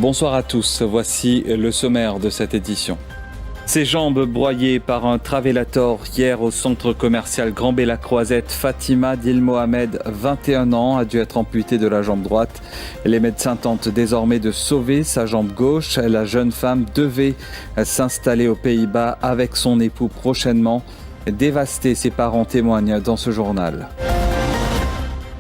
Bonsoir à tous, voici le sommaire de cette édition. Ses jambes broyées par un travelator hier au centre commercial Grand Bay-la-Croisette, Fatima Dil Mohamed, 21 ans, a dû être amputée de la jambe droite. Les médecins tentent désormais de sauver sa jambe gauche. La jeune femme devait s'installer aux Pays-Bas avec son époux prochainement. Dévastés, ses parents témoignent dans ce journal.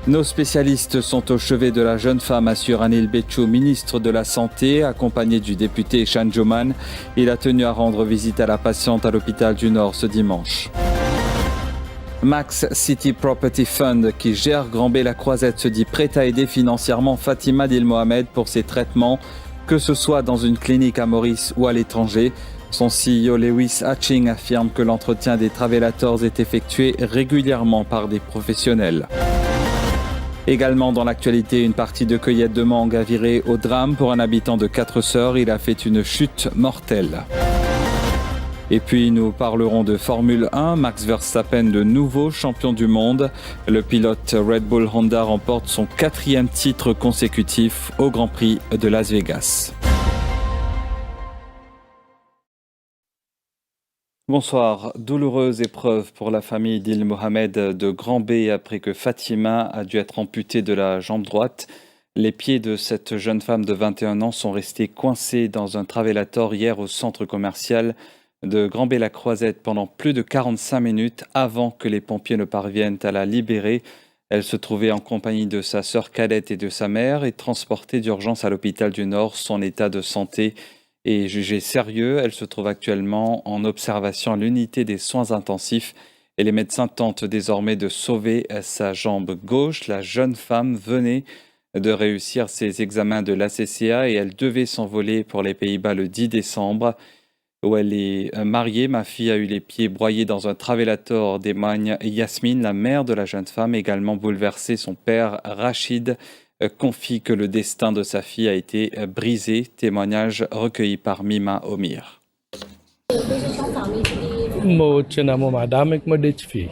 Nos spécialistes sont au chevet de la jeune femme, assure Anil Betchou, ministre de la Santé, accompagné du député Shan Joman. Il a tenu à rendre visite à la patiente à l'hôpital du Nord ce dimanche. Max City Property Fund, qui gère Grand Bay-la-Croisette, se dit prêt à aider financièrement Fatima Dil Mohamed pour ses traitements, que ce soit dans une clinique à Maurice ou à l'étranger. Son CEO Lewis Hatching affirme que l'entretien des travelators est effectué régulièrement par des professionnels. Également dans l'actualité, une partie de cueillette de mangue a viré au drame pour un habitant de Quatre-Sœurs. Il a fait une chute mortelle. Et puis nous parlerons de Formule 1. Max Verstappen, le nouveau champion du monde. Le pilote Red Bull Honda remporte son 4e titre consécutif au Grand Prix de Las Vegas. Bonsoir. Douloureuse épreuve pour la famille d'Il Mohamed de Grand Bay après que Fatima a dû être amputée de la jambe droite. Les pieds de cette jeune femme de 21 ans sont restés coincés dans un travelator hier au centre commercial de Grand Bay-la-Croisette pendant plus de 45 minutes avant que les pompiers ne parviennent à la libérer. Elle se trouvait en compagnie de sa sœur cadette et de sa mère et transportée d'urgence à l'hôpital du Nord. Son état de santé est jugé sérieux. Elle se trouve actuellement en observation à l'unité des soins intensifs et les médecins tentent désormais de sauver sa jambe gauche. La jeune femme venait de réussir ses examens de l'ACCA et elle devait s'envoler pour les Pays-Bas le 10 décembre où elle est mariée. Ma fille a eu les pieds broyés dans un travelator, témoigne Yasmine, la mère de la jeune femme, également bouleversée. Son père Rachid confie que le destin de sa fille a été brisé. Témoignage recueilli par Mima Omir. Mo cina mo madame ek mo detfi.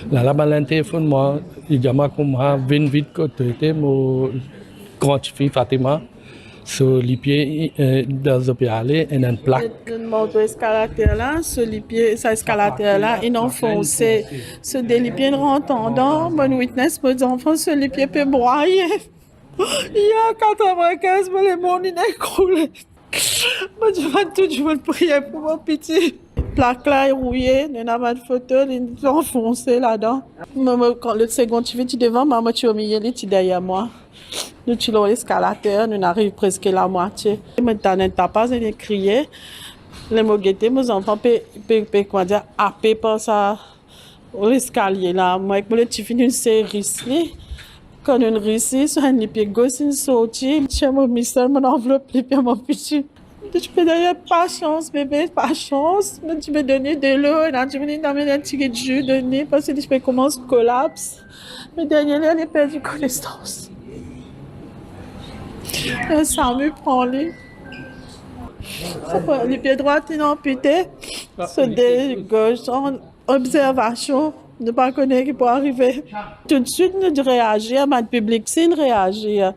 La balance téléphone moi, il jama kuma vin vite côté mo grand fille Fatima sur les pieds dans l'hôpital et une plaque. Moto escalateur là, sur les pieds, ça escalateur là, ils ont foncé. Sur des pieds rentendant, bonne witness, mes enfants sur les pieds peut broyer. Il y a 95, mais les mondes ils écroulé. Moi je vais toujours prier pour mon petit. Plaque là est rouillée, il n'y a pas de photo, ils ont foncé là-dedans. Quand le second tu es devant, maman tu es au milieu, tu es derrière moi. Nous tirons l'escalateur, nous arrivons presque à la moitié. Maintenant, nous n'avons pas crié. Les mots guettés, mes enfants peuvent happer par ça, l'escalier là. Moi, avec mon petit fils, une série. Quand on réussit, sur un pied gauche, une sortie. J'ai mon mystère, mon enveloppe, et puis mon petit. Je peux dire, pas chance, bébé, pas chance. Mais tu peux donner de l'eau, là, tu peux donner un petit de jus, donner, parce que je peux commencer à collapse. Mais derrière, elle a perdu connaissance. Ça me prend les pieds droits sont amputés, ceux de gauche en observation, ne pas connaître qui peut arriver. Tout de suite, nous réagir, mais le public, c'est réagir.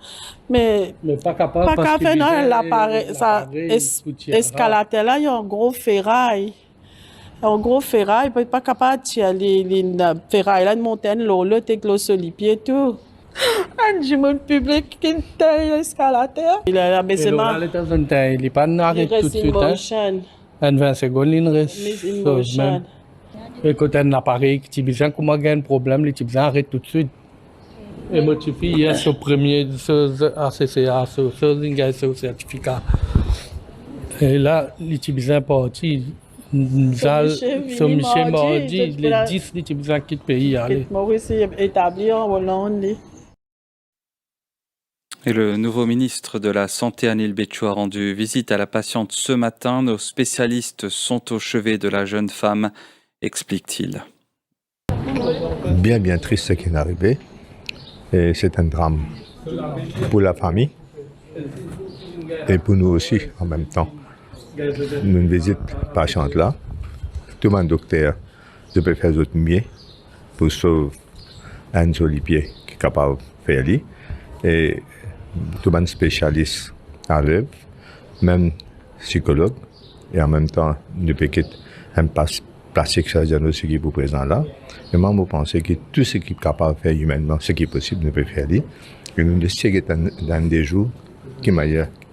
Mais pas capable parce que l'appareil, ça escalateur là, il y a un gros ferraille. Un gros ferraille, il n'est pas capable de tirer les ferrailles là, de monter l'eau, t'es sur les pieds et tout. Un jumeau public qui taille l'escalateur. Il a l'abaissement. Il n'est pas arrêté tout de suite. En 20 secondes, il reste. Et quand un appareil qui a un problème, il arrête tout de suite. Et moi, tu fais, il y a ce premier ACCA, ce certificat. Et là, il est parti. Ce Michel mardi, les 10, il est quitté le pays. Maurice est établi en Hollande. Et le nouveau ministre de la Santé, Anil Betchou, a rendu visite à la patiente ce matin. Nos spécialistes sont au chevet de la jeune femme, explique-t-il. Bien triste ce qui est arrivé. Et c'est un drame pour la famille et pour nous aussi en même temps. Nous visitons la patiente là. Tout mon docteur, je peux faire autre mieux pour sauver un joli pied qui est capable de faire lui. Et tout le spécialiste à l'œuvre, même psychologue, et en même temps, nous peut un plastique surgeon qui est présent là. Et moi, je pense que tout ce qui est capable de faire humainement, ce qui est possible, nous peut faire. Et nous devons dans des jours qui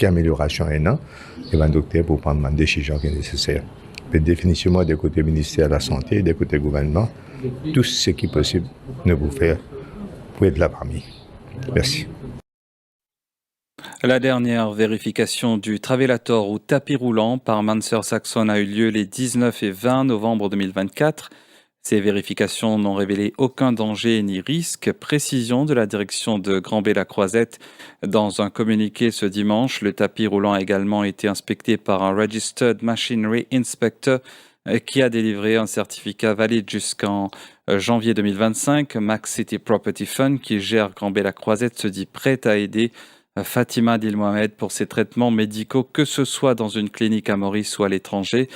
amélioration un an, et le docteur pour prendre une décision qui est nécessaire. Mais définitivement, des côtés ministère de la Santé, des côtés gouvernement, tout ce qui est possible, nous pouvons faire pour être là parmi. Merci. La dernière vérification du Travelator ou tapis roulant par Manser Saxon a eu lieu les 19 et 20 novembre 2024. Ces vérifications n'ont révélé aucun danger ni risque. Précision de la direction de Grand-Bay-la-Croisette. Dans un communiqué ce dimanche, le tapis roulant a également été inspecté par un Registered Machinery Inspector qui a délivré un certificat valide jusqu'en janvier 2025. Max City Property Fund, qui gère Grand-Bay-la-Croisette, se dit prête à aider Fatima Dil Mohamed pour ses traitements médicaux, que ce soit dans une clinique à Maurice ou à l'étranger.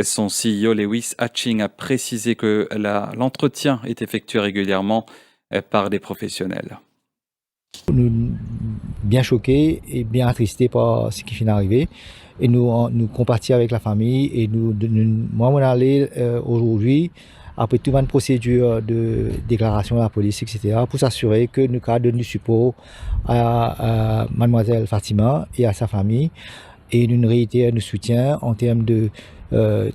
Son CEO Lewis Hatching a précisé que l'entretien est effectué régulièrement par des professionnels. Nous bien choqués et bien attristés par ce qui vient d'arriver. Et nous compartir avec la famille. Et moi, on est allé aujourd'hui, après toute une procédure de déclaration à la police, etc., pour s'assurer que nous avons donné du support à mademoiselle Fatima et à sa famille. Et nous réitérons notre soutien en termes de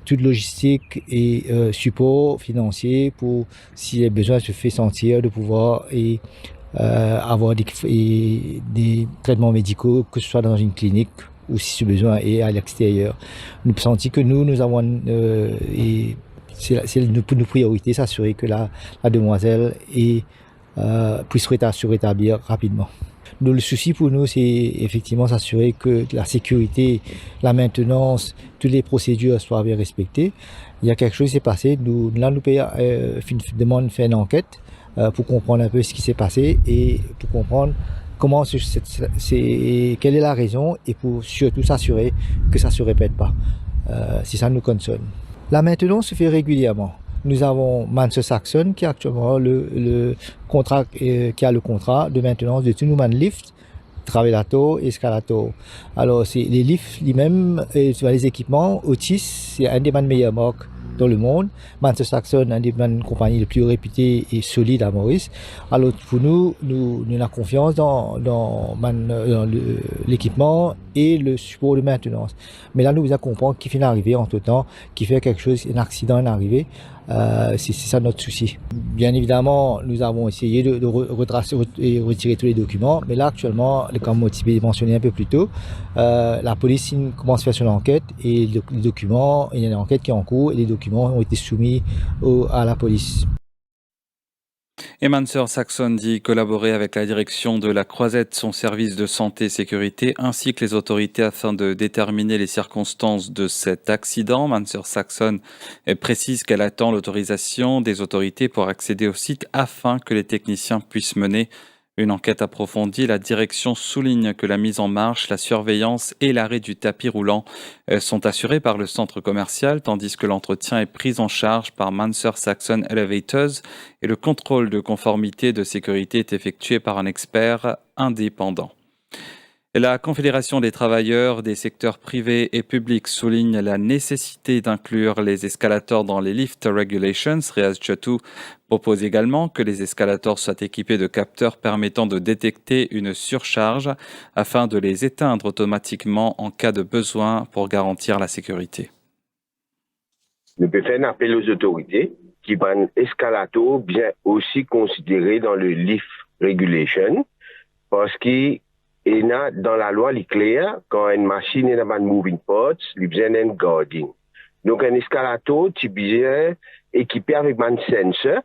toute logistique et support financier pour, si les besoins se fait sentir, de pouvoir avoir des traitements médicaux, que ce soit dans une clinique ou si ce besoin est à l'extérieur. Nous sentons que nous avons c'est nos priorités, s'assurer que la demoiselle puisse se rétablir rapidement. Donc, le souci pour nous, c'est effectivement s'assurer que la sécurité, la maintenance, toutes les procédures soient bien respectées. Il y a quelque chose qui s'est passé. Nous demandons de faire une enquête pour comprendre un peu ce qui s'est passé et pour comprendre quelle est la raison et pour surtout s'assurer que ça ne se répète pas. Si ça nous concerne. La maintenance se fait régulièrement. Nous avons Manser Saxon qui a actuellement le contrat de maintenance de tous nos lifts, Travelator et Escalator. Alors c'est les lifts les-mêmes, les équipements Otis, c'est un des meilleures marques dans le monde. Manser Saxon, un des compagnies les plus réputées et solides à Maurice. Alors pour nous avons confiance dans l'équipement et le support de maintenance. Mais là, nous vous comprenons qu'il vient d'arriver entre temps, qui fait quelque chose, un accident est arrivé. C'est ça notre souci. Bien évidemment, nous avons essayé de retracer et retirer tous les documents, mais là actuellement, comme Motivé mentionné un peu plus tôt, la police commence à faire son enquête et les documents, il y a une enquête qui est en cours et les documents ont été soumis à la police. Et Manser Saxon dit collaborer avec la direction de la Croisette, son service de santé et sécurité, ainsi que les autorités afin de déterminer les circonstances de cet accident. Manser Saxon précise qu'elle attend l'autorisation des autorités pour accéder au site afin que les techniciens puissent mener une enquête approfondie. La direction souligne que la mise en marche, la surveillance et l'arrêt du tapis roulant sont assurés par le centre commercial, tandis que l'entretien est pris en charge par Manser Saxon Elevators et le contrôle de conformité de sécurité est effectué par un expert indépendant. La Confédération des travailleurs des secteurs privés et publics souligne la nécessité d'inclure les escalators dans les Lift Regulations. Riaz Chatou propose également que les escalators soient équipés de capteurs permettant de détecter une surcharge afin de les éteindre automatiquement en cas de besoin pour garantir la sécurité. Nous pouvons faire un appel aux autorités qui prennent escalator bien aussi considéré dans le Lift Regulation parce que et dans la loi, il est clair, quand une machine est dans un moving parts, il y a besoin d'un guarding. Donc, un escalator, tu es équipé avec un sensor,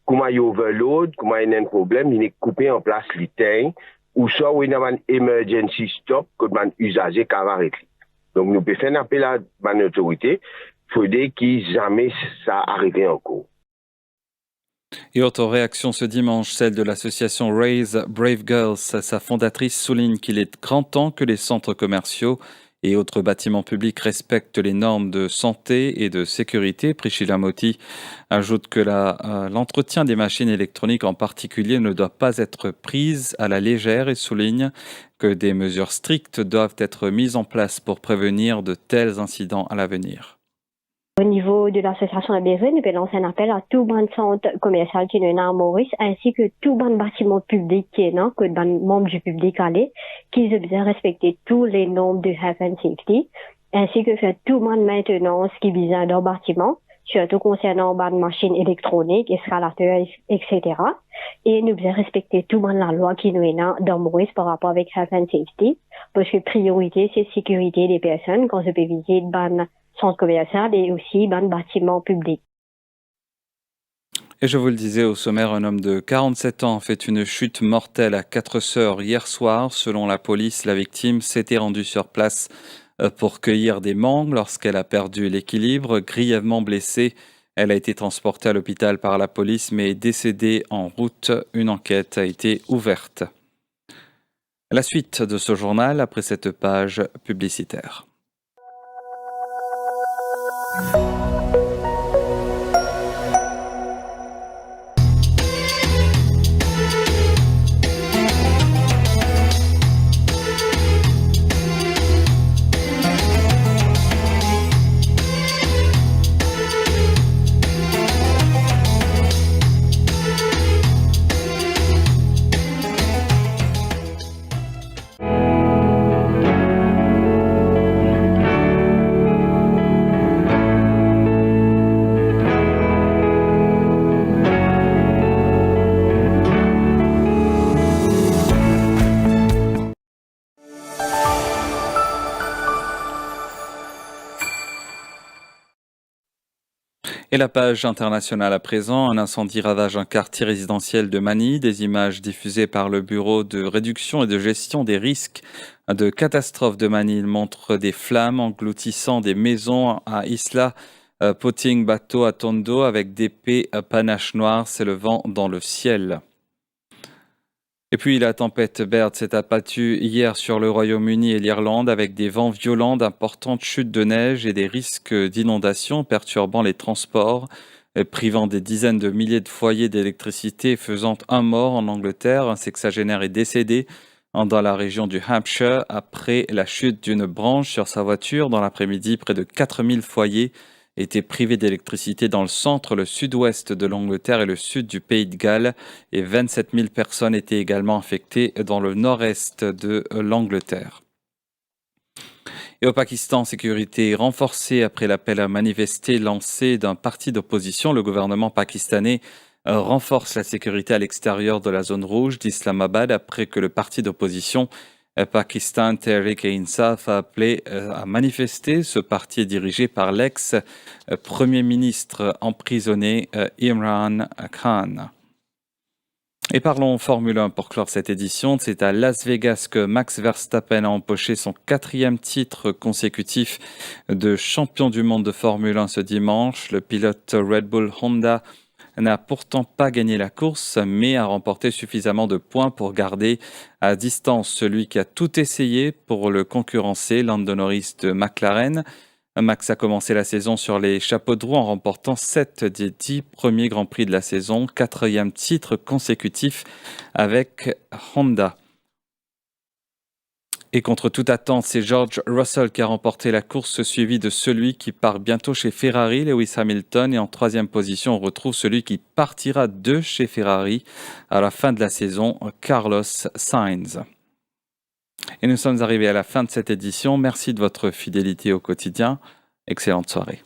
comment il y a overload, comment il y a un problème, il est coupé en place l'éteint, ou soit il y a un emergency stop, que un usager qui va arrêter. Donc, nous pouvons faire un appel à l'autorité, il faudrait qu'il jamais ça arrive encore. Et autre réaction ce dimanche, celle de l'association Raise Brave Girls. Sa fondatrice souligne qu'il est grand temps que les centres commerciaux et autres bâtiments publics respectent les normes de santé et de sécurité. Priscilla Moty ajoute que l'entretien des machines électroniques en particulier ne doit pas être pris à la légère et souligne que des mesures strictes doivent être mises en place pour prévenir de tels incidents à l'avenir. Au niveau de l'association ABV, nous lancer un appel à tout bon centre commercial qui est à Maurice, ainsi que tout bon bâtiment public qui est là, que les membres du public allaient, qui ont bien respecter tous les normes de health and safety, ainsi que faire tout bon maintenance qui vise dans le bâtiment, surtout concernant les machines électroniques, escalateurs, etc. Et nous bien respecter tout bon la loi qui nous est là dans Maurice par rapport avec health and safety, parce que priorité c'est sécurité des personnes quand je peux visiter ban centre commercial et aussi dans le bâtiment public. Et je vous le disais au sommaire, un homme de 47 ans a fait une chute mortelle à Quatre-Sœurs hier soir. Selon la police, la victime s'était rendue sur place pour cueillir des mangues lorsqu'elle a perdu l'équilibre. Grièvement blessée, elle a été transportée à l'hôpital par la police mais est décédée en route. Une enquête a été ouverte. La suite de ce journal après cette page publicitaire. Et la page internationale à présent, un incendie ravage un quartier résidentiel de Manille. Des images diffusées par le Bureau de réduction et de gestion des risques de catastrophes de Manille montrent des flammes engloutissant des maisons à Isla Poting Bato à Tondo avec d'épais panaches noirs s'élevant dans le ciel. Et puis la tempête Baird s'est abattue hier sur le Royaume-Uni et l'Irlande avec des vents violents, d'importantes chutes de neige et des risques d'inondation perturbant les transports, privant des dizaines de milliers de foyers d'électricité et faisant un mort en Angleterre. Un sexagénaire est décédé dans la région du Hampshire après la chute d'une branche sur sa voiture. Dans l'après-midi, près de 4000 foyers étaient privés d'électricité dans le centre, le sud-ouest de l'Angleterre et le sud du Pays de Galles, et 27 000 personnes étaient également affectées dans le nord-est de l'Angleterre. Et au Pakistan, sécurité renforcée après l'appel à manifester lancé d'un parti d'opposition. Le gouvernement pakistanais renforce la sécurité à l'extérieur de la zone rouge d'Islamabad après que le parti d'opposition Pakistan Tehreek-e-Insaf a appelé à manifester. Ce parti est dirigé par l'ex-premier ministre emprisonné Imran Khan. Et parlons Formule 1 pour clore cette édition. C'est à Las Vegas que Max Verstappen a empoché son 4e titre consécutif de champion du monde de Formule 1 ce dimanche. Le pilote Red Bull Honda n'a pourtant pas gagné la course, mais a remporté suffisamment de points pour garder à distance celui qui a tout essayé pour le concurrencer, Lando Norris de McLaren. Max a commencé la saison sur les chapeaux de roue en remportant 7 des 10 premiers Grands Prix de la saison, 4e titre consécutif avec Honda. Et contre toute attente, c'est George Russell qui a remporté la course, suivi de celui qui part bientôt chez Ferrari, Lewis Hamilton. Et en 3e position, on retrouve celui qui partira de chez Ferrari à la fin de la saison, Carlos Sainz. Et nous sommes arrivés à la fin de cette édition. Merci de votre fidélité au quotidien. Excellente soirée.